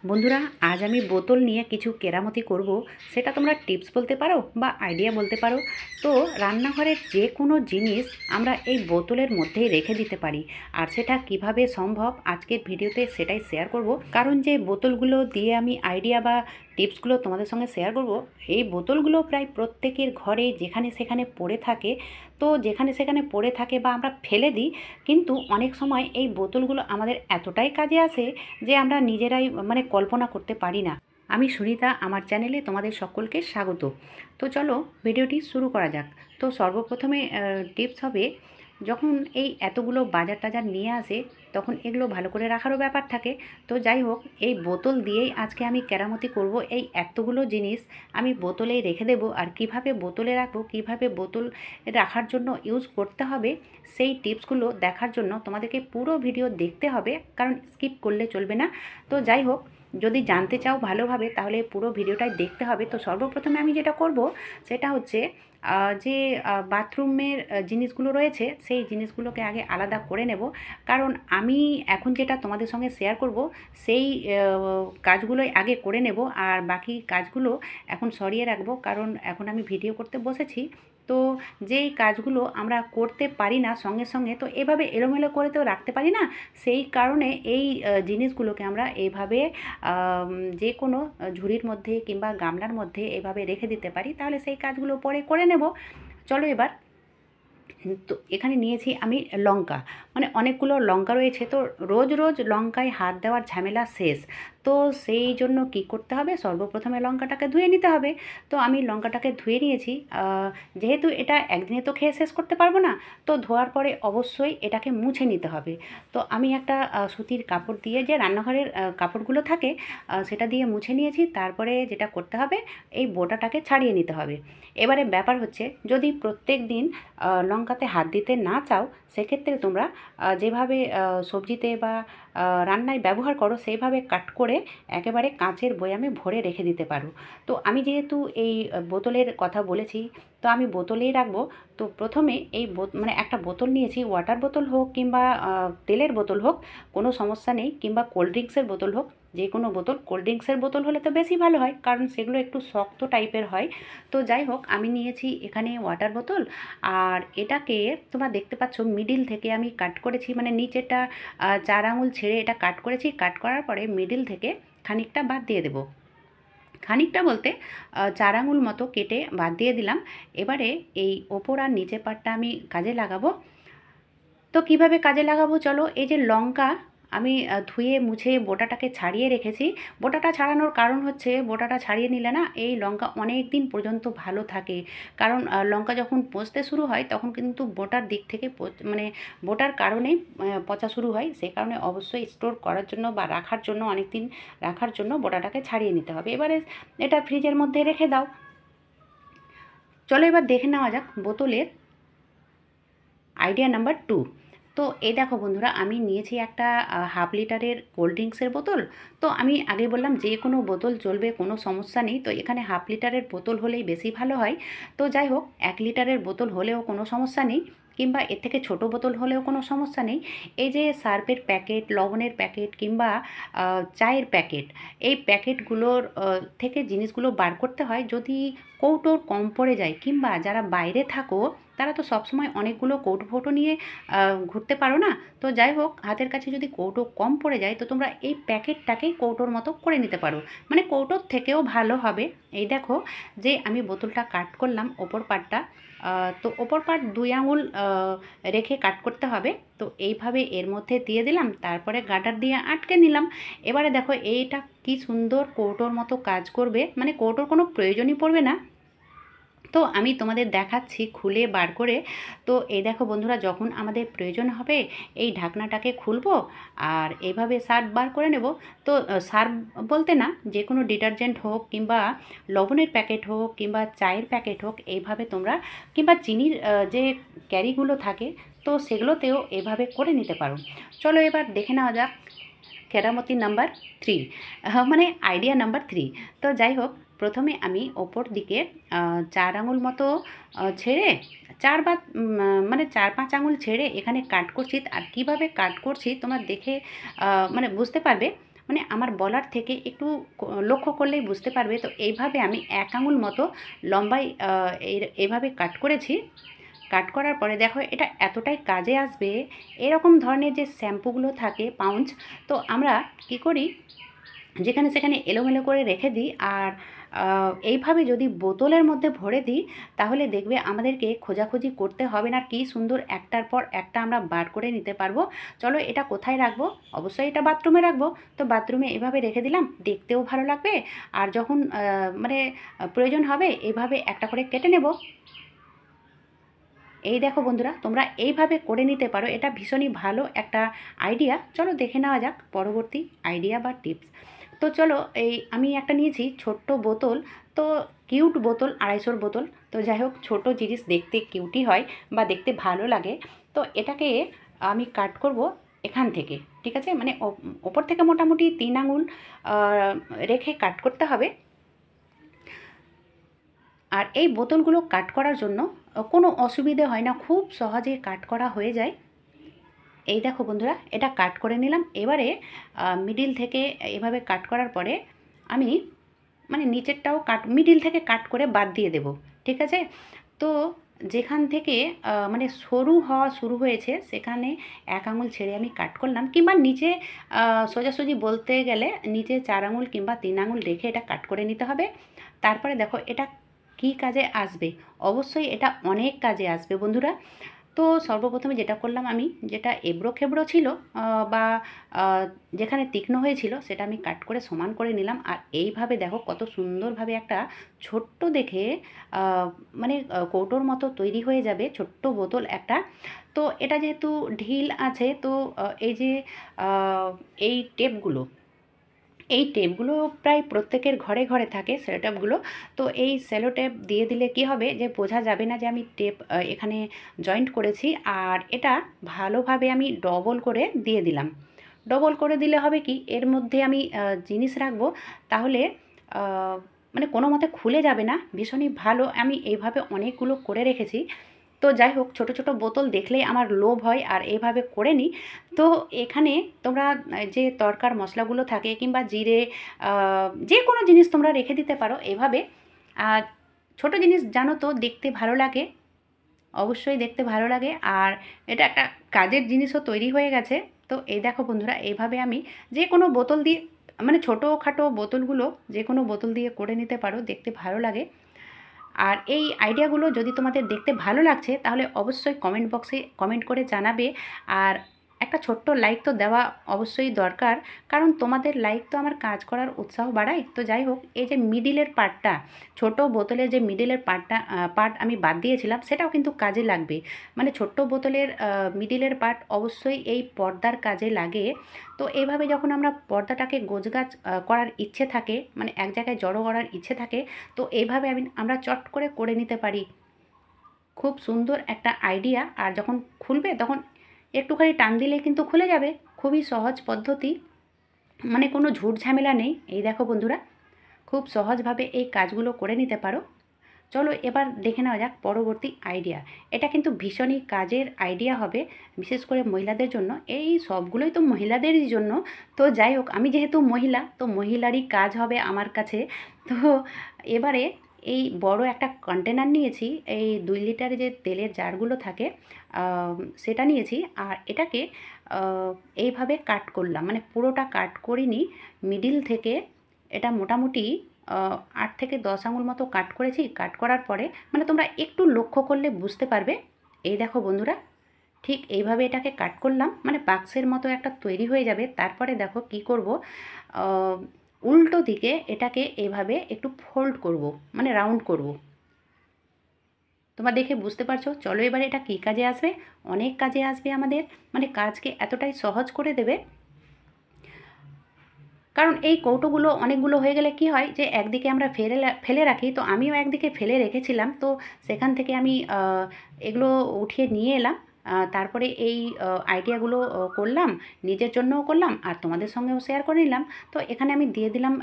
বন্ধুরা, আজ আমি বোতল নিয়ে কিছু কেরামতি করব। সেটা তোমরা টিপস বলতে পারো বা আইডিয়া বলতে পারো। তো রান্নাঘরের যে কোনো জিনিস আমরা এই বোতলের মধ্যেই রেখে দিতে পারি। আর সেটা কিভাবে সম্ভব আজকের ভিডিওতে সেটাই শেয়ার করব। কারণ যে বোতলগুলো দিয়ে আমি আইডিয়া বা টিপসগুলো তোমাদের সঙ্গে শেয়ার করব, এই বোতলগুলো প্রায় প্রত্যেকের ঘরে যেখানে সেখানে পড়ে থাকে। তো যেখানে সেখানে পড়ে থাকে বা আমরা ফেলে দিই, কিন্তু অনেক সময় এই বোতলগুলো আমাদের এতটাই কাজে আসে যে আমরা নিজেরাই কল্পনা করতে পারি না। আমি সুনিতা, আমার চ্যানেলে তোমাদের সকলকে স্বাগত। তো চলো ভিডিওটি শুরু করা যাক। তো সর্বপ্রথমে টিপস হবে, যখন এই এতগুলো বাজার টাজার নিয়ে আসে তখন এগুলো ভালো করে রাখারও ব্যাপার থাকে। তো যাই হোক, এই বোতল দিয়েই আজকে আমি কেরামতি করব। এই এতগুলো জিনিস আমি বোতলেই রেখে দেবো, আর কিভাবে বোতলে রাখবো, কিভাবে বোতল রাখার জন্য ইউজ করতে হবে, সেই টিপসগুলো দেখার জন্য তোমাদেরকে পুরো ভিডিও দেখতে হবে, কারণ স্কিপ করলে চলবে না। তো যাই হোক, যদি জানতে চাও ভালোভাবে তাহলে পুরো ভিডিওটাই দেখতে হবে। তো সর্বপ্রথমে আমি যেটা করব সেটা হচ্ছে, যে বাথরুমের জিনিসগুলো রয়েছে সেই জিনিসগুলোকে আগে আলাদা করে নেব। কারণ আমি এখন যেটা তোমাদের সঙ্গে শেয়ার করব সেই কাজগুলোই আগে করে নেব, আর বাকি কাজগুলো এখন সরিয়ে রাখবো। কারণ এখন আমি ভিডিও করতে বসেছি। তো যেই কাজগুলো আমরা করতে পারি না সঙ্গে সঙ্গে, তো এভাবে এলোমেলো করে তো রাখতে পারি না। সেই কারণে এই জিনিসগুলোকে আমরা এইভাবে যে কোনো ঝুড়ির মধ্যে কিংবা গামলার মধ্যে এভাবে রেখে দিতে পারি, তাহলে সেই কাজগুলো পরে করে নেব। চলো এবার, তো এখানে নিয়েছি আমি লঙ্কা, অনেকগুলো লঙ্কা রয়েছে। তো রোজ রোজ লঙ্কায় হাত দেওয়ার ঝামেলা শেষ। তো সেই জন্য কি করতে হবে, সর্বপ্রথমে লঙ্কাটাকে ধুয়ে নিতে হবে। তো আমি লঙ্কাটাকে ধুয়ে নিয়েছি। যেহেতু এটা একদিনে তো খেয়ে শেষ করতে পারবো না, তো ধোয়ার পরে অবশ্যই এটাকে মুছে নিতে হবে। তো আমি একটা সুতির কাপড় দিয়ে, যে রান্নাঘরের কাপড়গুলো থাকে, সেটা দিয়ে মুছে নিয়েছি। তারপরে যেটা করতে হবে, এই বোঁটাটাকে ছাড়িয়ে নিতে হবে। এবারে ব্যাপার হচ্ছে, যদি প্রত্যেক দিন লঙ্কাতে হাত দিতে না চাও, সেক্ষেত্রে তোমরা যেভাবে সবজিতে বা রান্নায় ব্যবহার করো সেইভাবে কাট করে একেবারে কাঁচের বয়ামে ভরে রেখে দিতে পারো। তো আমি যেহেতু এই বোতলের কথা বলেছি, তো আমি বোতলেই রাখবো। তো প্রথমে এই একটা বোতল নিয়েছি, ওয়াটার বোতল হোক কিংবা তেলের বোতল হোক, কোনো সমস্যা নেই, কিংবা কোল্ড ড্রিঙ্কসের বোতল হোক, যে কোনো বোতল। কোল্ড ড্রিঙ্কসের বোতল হলে তো বেশি ভালো হয়, কারণ সেগুলো একটু শক্ত টাইপের হয়। তো যাই হোক, আমি নিয়েছি এখানে ওয়াটার বোতল। আর এটাকে তোমরা দেখতে পাচ্ছ মিডিল থেকে আমি কাট করেছি, নিচেটা 4 আঙুল ছেড়ে এটা কাট করেছি। কাট করার পরে মিডিল থেকে খানিকটা বাদ দিয়ে দেবো। খানিকটা বলতে 4 আঙুল মতো কেটে বাদ দিয়ে দিলাম। এবারে এই ওপর আর নিচের পাটটা আমি কাজে লাগাবো। তো কিভাবে কাজে লাগাবো চলো। এই যে লঙ্কা আমি ধুয়ে মুছে বোঁটাটাকে ছাড়িয়ে রেখেছি। বোঁটাটা ছাড়ানোর কারণ হচ্ছে, বোঁটাটা ছাড়িয়ে নিলে না এই লঙ্কা অনেক দিন পর্যন্ত ভালো থাকে। কারণ লঙ্কা যখন পচতে শুরু হয় তখন কিন্তু বোঁটার দিক থেকে বোঁটার কারণেই পচা শুরু হয়। সেই কারণে অবশ্যই স্টোর করার জন্য বা রাখার জন্য, অনেক দিন রাখার জন্য বোঁটাটাকে ছাড়িয়ে নিতে হবে। এবারে এটা ফ্রিজের মধ্যে রেখে দাও। চলো এবার দেখে নেওয়া যাক বোতলের আইডিয়া নাম্বার 2। তো এই দেখো বন্ধুরা, আমি নিয়েছি একটা হাফ লিটারের কোল্ড ড্রিঙ্কসের বোতল। তো আমি আগে বললাম যে কোনো বোতল চলবে, কোনো সমস্যা নেই। তো এখানে হাফ লিটারের বোতল হলেই বেশি ভালো হয়। তো যাই হোক, 1 লিটারের বোতল হলেও কোনো সমস্যা নেই, কিংবা এর থেকে ছোট বোতল হলেও কোনো সমস্যা নেই। এই যে সার্ফের প্যাকেট, লবণের প্যাকেট কিংবা চায়ের প্যাকেট, এই প্যাকেটগুলোর থেকে জিনিসগুলো বার করতে হয়। যদি কৌটোর কম পড়ে যায়, কিংবা যারা বাইরে থাকো তারা তো সবসময় অনেকগুলো কৌটো ফৌটো নিয়ে ঘুরতে পারো না। তো যাই হোক, হাতের কাছে যদি কৌটো কম পড়ে যায়, তো তোমরা এই প্যাকেটটাকেই কৌটোর মতো করে নিতে পারো, কৌটোর থেকেও ভালো হবে। এই দেখো, যে আমি বোতলটা কাট করলাম ওপর পাটটা, তো ওপর পাট 2 আঙুল রেখে কাট করতে হবে। তো এইভাবে এর মধ্যে দিয়ে দিলাম, তারপরে গার্ডার দিয়ে আটকে নিলাম। এবারে দেখো এইটা কি সুন্দর কৌটোর মতো কাজ করবে, কৌটোর কোনো প্রয়োজনই পড়বে না। তো আমি তোমাদের দেখাচ্ছি খুলে বার করে। তো এই দেখো বন্ধুরা, যখন আমাদের প্রয়োজন হবে এই ঢাকনাটাকে খুলবো আর এইভাবে সার্ফ বার করে নেব। তো সার্ফ বলতে না, যে কোনো ডিটারজেন্ট হোক কিংবা লবণের প্যাকেট হোক কিংবা চায়ের প্যাকেট হোক, এইভাবে তোমরা, কিংবা চিনির যে ক্যারিগুলো থাকে, তো সেগুলোতেও এভাবে করে নিতে পারো। চলো এবার দেখে নেওয়া যাক কেরামতি নাম্বার 3, আইডিয়া নাম্বার 3। তো যাই হোক, প্রথমে আমি ওপর দিকে 4 আঙুল মতো ছেড়ে, 4 বা 4-5 আঙুল ছেড়ে এখানে কাট করছি। আর কিভাবে কাট করছি তোমরা দেখে বুঝতে পারবে। মানে আমার বলার থেকে একটু লক্ষ্য করলেই বুঝতে পারবে। তো এইভাবে আমি 1 আঙুল মতো লম্বাই এইভাবে কাট করেছি। কাট করার পরে দেখো এটা এতটাই কাজে আসবে। এরকম ধরনের যে শ্যাম্পুগুলো থাকে পাউচ, তো আমরা কি করি যেখানে সেখানে এলোমেলো করে রেখে দিই। আর এইভাবে যদি বোতলের মধ্যে ভরে দিই তাহলে দেখবে আমাদেরকে খোঁজাখুঁজি করতে হবে না, কি সুন্দর একটার পর একটা আমরা বার করে নিতে পারবো। চলো এটা কোথায় রাখবো, অবশ্যই এটা বাথরুমে রাখবো। তো বাথরুমে এভাবে রেখে দিলাম, দেখতেও ভালো লাগবে। আর যখন মানে প্রয়োজন হবে এইভাবে একটা করে কেটে নেব। এই দেখো বন্ধুরা, তোমরা এইভাবে করে নিতে পারো, এটা ভীষণই ভালো একটা আইডিয়া। চলো দেখে নেওয়া যাক পরবর্তী আইডিয়া বা টিপস। তো চলো, এই আমি একটা নিয়েছি ছোট্ট বোতল। তো কিউট বোতল, 250 বোতল। তো যাই হোক, ছোটো জিনিস দেখতে কিউটই হয় বা দেখতে ভালো লাগে। তো এটাকে আমি কাট করব এখান থেকে, ঠিক আছে? মানে ওপর থেকে মোটামুটি 3 আঙুল রেখে কাট করতে হবে। আর এই বোতলগুলো কাট করার জন্য কোনো অসুবিধে হয় না, খুব সহজে কাট করা হয়ে যায়। এই দেখো বন্ধুরা, এটা কাট করে নিলাম। এবারে মিডিল থেকে এভাবে কাট করার পরে আমি মানে নিচেরটাও মিডিল থেকে কাট করে বাদ দিয়ে দেব, ঠিক আছে? তো যেখান থেকে মানে সরু হওয়া শুরু হয়েছে সেখানে 1 আঙুল ছেড়ে আমি কাট করলাম, কিংবা নিচে সোজাসুজি বলতে গেলে নিচে 4 আঙুল কিংবা 3 আঙুল রেখে এটা কাট করে নিতে হবে। তারপরে দেখো এটা কি কাজে আসবে, অবশ্যই এটা অনেক কাজে আসবে বন্ধুরা। তো সর্বপ্রথমে যেটা করলাম, আমি যেটা এবড়ো খেবড়ো ছিল বা যেখানে তীক্ষ্ণ হয়েছিল সেটা আমি কাট করে সমান করে নিলাম। আর এইভাবে দেখো কত সুন্দরভাবে একটা ছোট্ট দেখে মানে কৌটোর মতো তৈরি হয়ে যাবে ছোট্ট বোতল একটা। তো এটা যেহেতু ঢিল আছে, তো এই যে এই টেপগুলো প্রায় প্রত্যেকের ঘরে ঘরে থাকে, সেলো টেপগুলো। তো এই সেলো টেপ দিয়ে দিলে কি হবে যে বোঝা যাবে না যে আমি টেপ এখানে জয়েন্ট করেছি। আর এটা ভালোভাবে আমি ডবল করে দিয়ে দিলাম। ডবল করে দিলে হবে কি, এর মধ্যে আমি জিনিস রাখবো, তাহলে মানে কোনো মতে খুলে যাবে না, ভীষণই ভালো। আমি এইভাবে অনেকগুলো করে রেখেছি। তো যাই হোক, ছোট ছোট বোতল দেখলেই আমার লোভ হয় আর এইভাবে করে নিই। তো এখানে তোমরা যে তরকার মশলাগুলো থাকে কিংবা জিরে, যে কোনো জিনিস তোমরা রেখে দিতে পারো এভাবে। আর ছোটো জিনিস জানো তো দেখতে ভালো লাগে, অবশ্যই দেখতে ভালো লাগে। আর এটা একটা কাজের জিনিসও তৈরি হয়ে গেছে। তো এই দেখো বন্ধুরা, এইভাবে আমি যে কোনো বোতল দিয়ে, মানে ছোটোখাটো বোতলগুলো যে কোনো বোতল দিয়ে করে নিতে পারো, দেখতে ভালো লাগে। আর এই আইডিয়াগুলো যদি তোমাদের দেখতে ভালো লাগছে তাহলে অবশ্যই কমেন্ট বক্সে কমেন্ট করে জানাবে। আর একটা ছোট্ট লাইক তো দেওয়া অবশ্যই দরকার, কারণ তোমাদের লাইক তো আমার কাজ করার উৎসাহ বাড়ায়। তো যাই হোক, এই যে মিডিলের পার্টটা, ছোট বোতলের যে মিডিলের পার্ট আমি বাদ দিয়েছিলাম, সেটাও কিন্তু কাজে লাগবে। মানে ছোট্ট বোতলের মিডিলের পার্ট অবশ্যই এই পর্দার কাজে লাগে। তো এইভাবে যখন আমরা পর্দাটাকে গোছগাছ করার ইচ্ছে থাকে, মানে এক জায়গায় জড়ো করার ইচ্ছে থাকে, তো এইভাবে আমরা চট করে নিতে পারি। খুব সুন্দর একটা আইডিয়া। আর যখন খুলবে তখন একটুখানি টান দিলেই কিন্তু খুলে যাবে। খুবই সহজ পদ্ধতি, মানে কোনো ঝুট ঝামেলা নেই। এই দেখো বন্ধুরা, খুব সহজভাবে এই কাজগুলো করে নিতে পারো। চলো এবার দেখে নেওয়া যাক পরবর্তী আইডিয়া। এটা কিন্তু ভীষণই কাজের আইডিয়া হবে, বিশেষ করে মহিলাদের জন্য। এই সবগুলোই তো মহিলাদেরই জন্য। তো যাই হোক, আমি যেহেতু মহিলা, তো মহিলারই কাজ হবে আমার কাছে। তো এবারে এই বড় একটা কন্টেনার নিয়েছি, এই 2 লিটারের যে তেলের জারগুলো থাকে সেটা নিয়েছি। আর এটাকে এইভাবে কাট করলাম, মানে পুরোটা কাট করিনি, মিডিল থেকে এটা মোটামুটি 8 থেকে 10 আঙুল মতো কাট করেছি। কাট করার পরে মানে তোমরা একটু লক্ষ্য করলে বুঝতে পারবে। এই দেখো বন্ধুরা, ঠিক এইভাবে এটাকে কাট করলাম, মানে বাক্সের মতো একটা তৈরি হয়ে যাবে। তারপরে দেখো কি করব, উল্টো দিকে এটাকে এইভাবে একটু ফোল্ড করব, মানে রাউন্ড করব। তোমরা দেখে বুঝতে পারছো। চলো এবারে এটা কী কাজে আসবে, অনেক কাজে আসবে আমাদের, মানে কাজকে এতটাই সহজ করে দেবে। কারণ এই কৌটোগুলো অনেকগুলো হয়ে গেলে কি হয় যে একদিকে আমরা ফেলে রাখি। তো আমিও একদিকে ফেলে রেখেছিলাম, তো সেখান থেকে আমি এগুলো উঠিয়ে নিয়ে এলাম। তারপরে এই আইডিয়াগুলো করলাম, নিজের জন্যও করলাম আর তোমাদের সঙ্গেও শেয়ার করে নিলাম। তো এখানে আমি দিয়ে দিলাম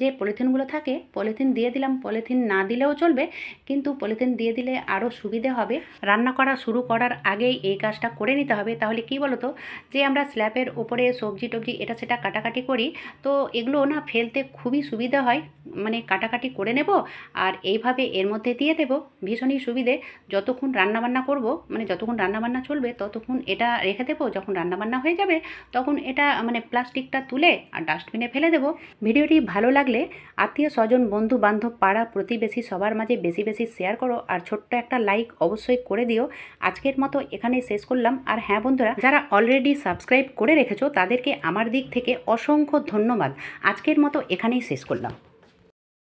যে পলিথিনগুলো থাকে, পলিথিন দিয়ে দিলাম। পলিথিন না দিলেও চলবে, কিন্তু পলিথিন দিয়ে দিলে আরও সুবিধে হবে। রান্না করা শুরু করার আগেই এই কাজটা করে নিতে হবে। তাহলে কি বলো তো, যে আমরা স্ল্যাবের উপরে সবজি টবজি এটা সেটা কাটাকাটি করি, তো এগুলো না ফেলতে খুবই সুবিধা হয়। মানে কাটাকাটি করে নেব আর এইভাবে এর মধ্যে দিয়ে দেবো, ভীষণই সুবিধে। যতক্ষণ রান্নাবান্না করব, মানে যতক্ষণ রান্নাবান্না চলবে ততক্ষণ এটা রেখে দেবো। যখন রান্নাবান্না হয়ে যাবে তখন এটা মানে প্লাস্টিকটা তুলে আর ডাস্টবিনে ফেলে দেবো। ভিডিওটি ভালো লাগলে আত্মীয় স্বজন, বন্ধু বান্ধব, পাড়া প্রতিবেশী সবার মাঝে বেশি বেশি শেয়ার করো আর ছোট্ট একটা লাইক অবশ্যই করে দিও। আজকের মতো এখানেই শেষ করলাম। আর হ্যাঁ বন্ধুরা, যারা অলরেডি সাবস্ক্রাইব করে রেখেছো তাদেরকে আমার দিক থেকে অসংখ্য ধন্যবাদ। আজকের মতো এখানেই শেষ করলাম।